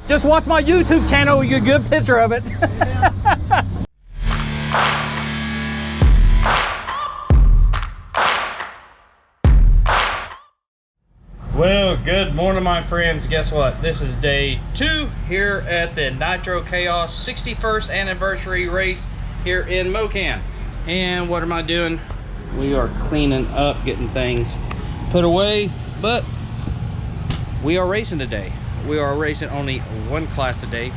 Just watch my YouTube channel, you get a good picture of it. Well, good morning, my friends. Guess what? This is day 2 here at the Nitro Chaos 61st anniversary race here in Mocan. And what am I doing? We are cleaning up, getting things put away, but we are racing today. We are racing only one class today.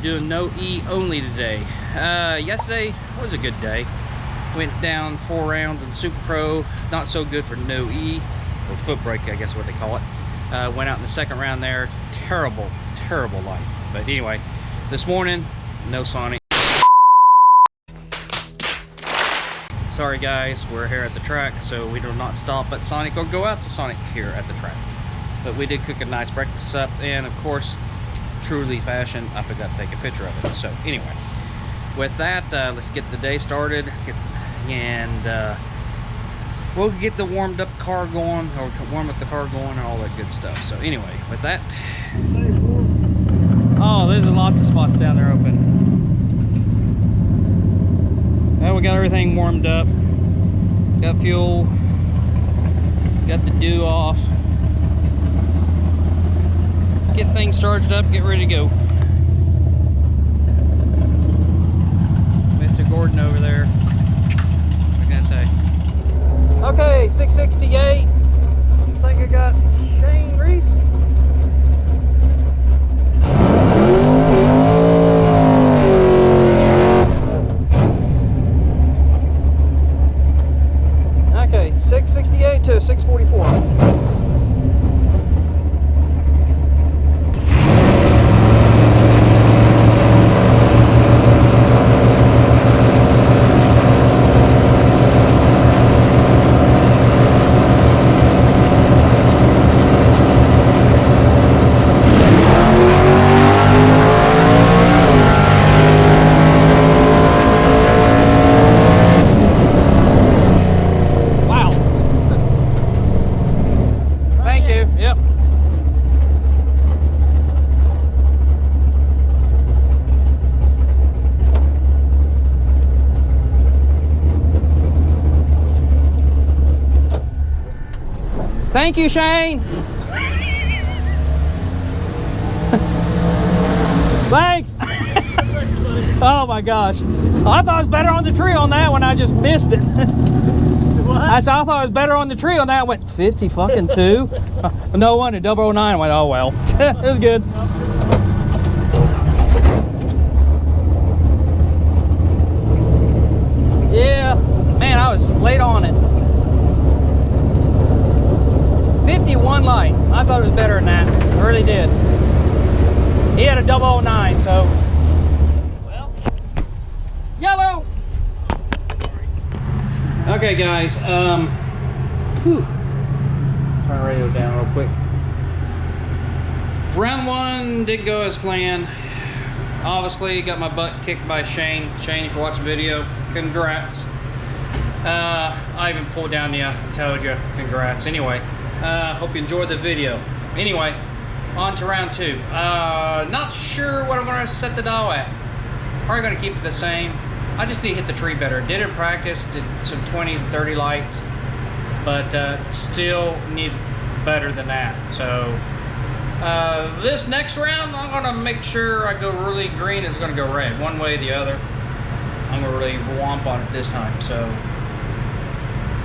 Doing no E only today. Yesterday was a good day. Went down 4 rounds in Super Pro. Not so good for no E. Or foot brake, I guess what they call it. Went out in the second round there. Terrible light. But anyway, this morning, no Sonic. Sorry guys, we're here at the track, so we do not stop at Sonic or go out to Sonic here at the track. But we did cook a nice breakfast up, and of course, truly fashion, I forgot to take a picture of it. So anyway, with that, let's get the day started, we'll get the warmed up car going, or warm up the car going, and all that good stuff. So anyway, with that, oh, there's lots of spots down there open. Well, we got everything warmed up, got fuel, got the dew off, get things charged up, get ready to go. Mr. Gordon over there, what can I say? Okay, 668. I think I got Shane Reese. Okay, 668 to 644. Thank you, Shane. Thanks. Oh my gosh. I thought it was better on the tree on that one. I just missed it. What? I thought it was better on the tree on that. I went 50 fucking 2. No wonder 009. I went, oh well. It was good. Yeah, man, I was late on it. 51 light. I thought it was better than that. I really did. He had a 009, so. Well, yellow. Okay, guys. Turn the radio down real quick. Round 1 didn't go as planned. Obviously, got my butt kicked by Shane. Shane, if you watch the video, congrats. I even pulled down the told you, congrats. Anyway. Hope you enjoyed the video. Anyway, on to round 2. Not sure what I'm going to set the dial at. Probably going to keep it the same. I just need to hit the tree better. Did it in practice, did some 20s and 30 lights, but still need better than that. So this next round, I'm going to make sure I go really green. It's going to go red, one way or the other. I'm going to really womp on it this time. So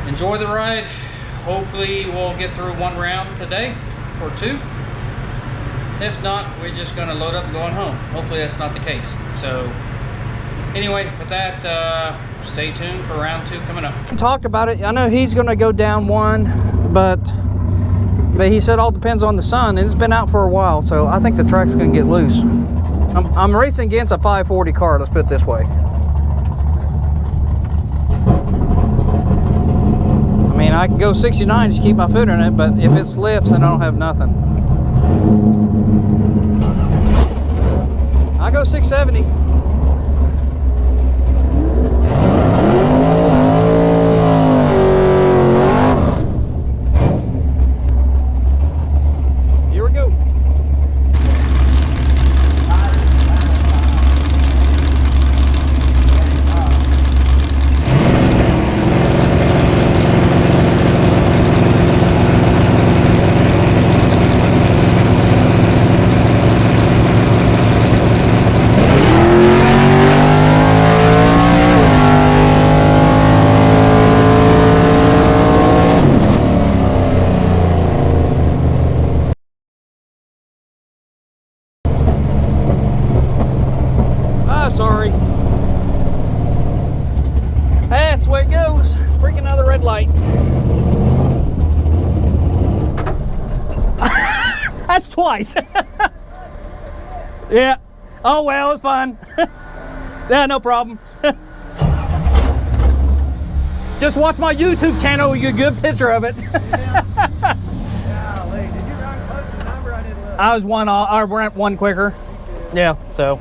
enjoy the ride. Hopefully we'll get through 1 round today, or 2. If not, we're just going to load up and going home. Hopefully that's not the case. So anyway, with that, stay tuned for round 2 coming up. We talked about it. I know he's going to go down 1, but he said all depends on the sun, and it's been out for a while, so I think the track's going to get loose. I'm racing against a 540 car, let's put it this way. I mean, I can go 69, just keep my foot in it, but if it slips, then I don't have nothing. I go 670. Here we go. light. That's twice. Yeah. Oh well, it's fine. Yeah, no problem. Just watch my YouTube channel. You get a good picture of it. Golly, did you run close to the number? I didn't look. I was I ran one quicker. Yeah. So,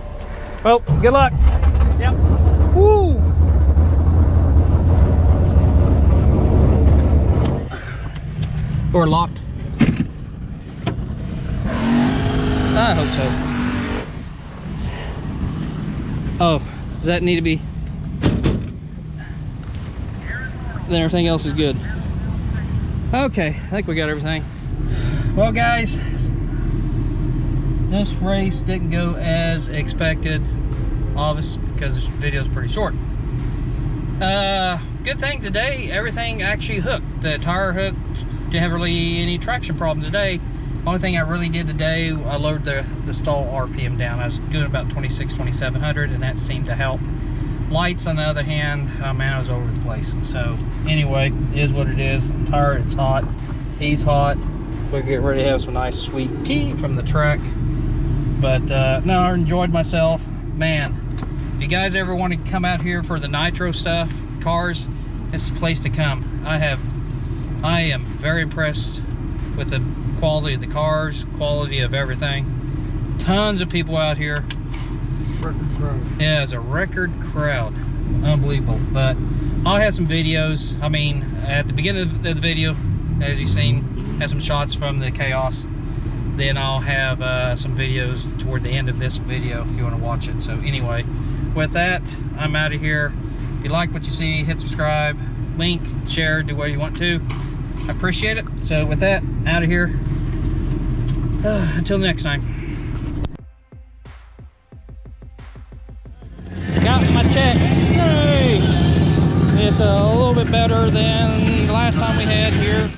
well, good luck. Yep. Woo. Door locked. I hope so. Oh, does that need to be? Then everything else is good. Okay, I think we got everything. Well, guys, this race didn't go as expected, obviously, because this video is pretty short. Good thing today, everything actually hooked. The tire hooked. Didn't have really any traction problem today. Only thing I really did today, I lowered the stall RPM down. I was doing about 2700, and that seemed to help. Lights, on the other hand, man, I was all over the place. So anyway, it is what it is. I'm tired, it's hot. He's hot. We'll get ready to have some nice sweet tea from the track. But no, I enjoyed myself. Man, if you guys ever want to come out here for the nitro stuff, cars, it's the place to come. I am very impressed with the quality of the cars, quality of everything. Tons of people out here. Record crowd. Yeah, it's a record crowd. Unbelievable. But I'll have some videos. I mean, at the beginning of the video, as you've seen, have some shots from the chaos. Then I'll have some videos toward the end of this video if you want to watch it. So anyway, with that, I'm out of here. If you like what you see, hit subscribe, link, share, do what you want to. I appreciate it. So with that, out of here. Until next time. Got my check. Yay! It's a little bit better than the last time we had here.